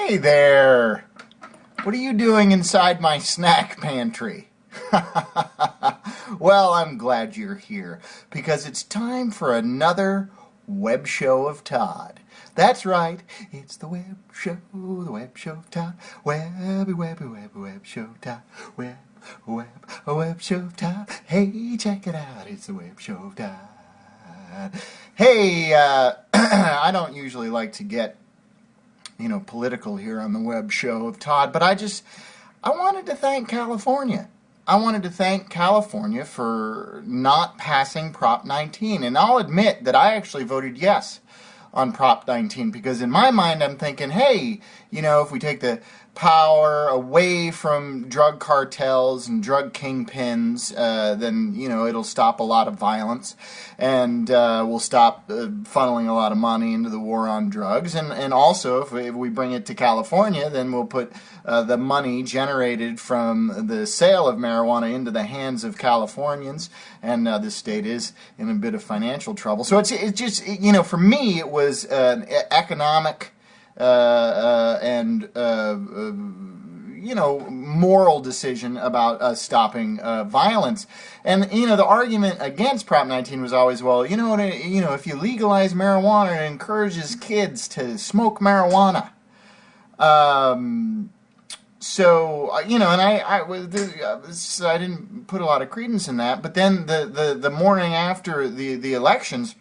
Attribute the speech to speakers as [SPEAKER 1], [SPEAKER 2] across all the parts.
[SPEAKER 1] Hey there! What are you doing inside my snack pantry? Well, I'm glad you're here, because it's time for another web show of Todd. That's right, it's the web show of Todd. Web show of Todd. Web show of Todd. Hey, check it out, it's the web show of Todd. Hey, I don't usually like to get political here on the web show of Todd, but I wanted to thank California. I wanted to thank California for not passing Prop 19, and I'll admit that I actually voted yes on Prop 19, because in my mind I'm thinking, hey, if we take the power away from drug cartels and drug kingpins, then, it'll stop a lot of violence, and we'll stop funneling a lot of money into the war on drugs, and also if we bring it to California, then we'll put the money generated from the sale of marijuana into the hands of Californians, and this state is in a bit of financial trouble. So it's just, for me, it was an economic and moral decision about us stopping violence. And the argument against Prop 19 was always, well, if you legalize marijuana, it encourages kids to smoke marijuana. So and I didn't put a lot of credence in that. But then the morning after the elections,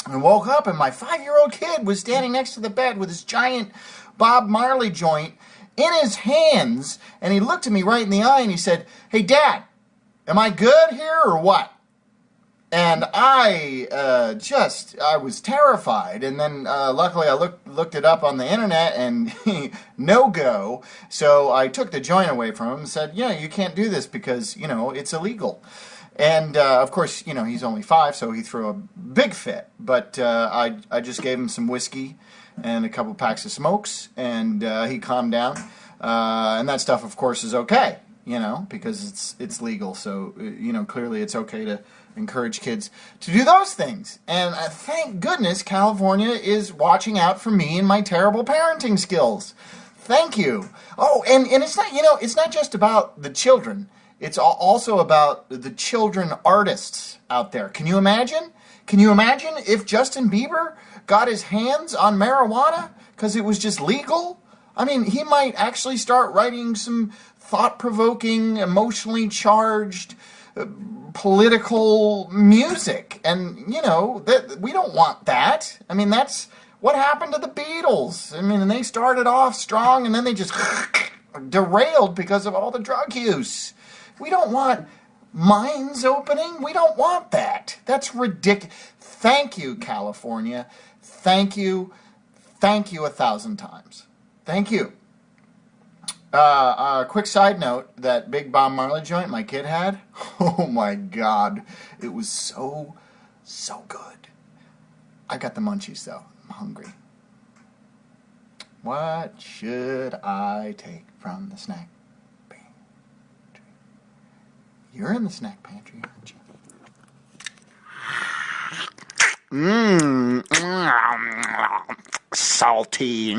[SPEAKER 1] I woke up and my 5-year-old kid was standing next to the bed with his giant Bob Marley joint in his hands, and he looked at me right in the eye and he said, "Hey, Dad, am I good here or what?" And I was terrified. And then luckily I looked it up on the internet, and no go. So I took the joint away from him and said, you can't do this because it's illegal. And, of course, he's only 5, so he threw a big fit. But I just gave him some whiskey and a couple packs of smokes, and he calmed down. And that stuff, of course, is okay, because it's legal. So, clearly it's okay to encourage kids to do those things. And thank goodness California is watching out for me and my terrible parenting skills. Thank you. Oh, and it's not, it's not just about the children. It's also about the children artists out there. Can you imagine? Can you imagine if Justin Bieber got his hands on marijuana because it was just legal? I mean, he might actually start writing some thought-provoking, emotionally charged, political music. And, we don't want that. I mean, that's what happened to the Beatles. I mean, and they started off strong, and then they just derailed because of all the drug use. We don't want minds opening. We don't want that. That's ridiculous. Thank you, California. Thank you. Thank you 1,000 times. Thank you. A quick side note, that big Bob Marley joint my kid had, oh my God, it was so good. I got the munchies though. I'm hungry. What should I take from the snack? You're in the snack pantry, aren't you? Salty.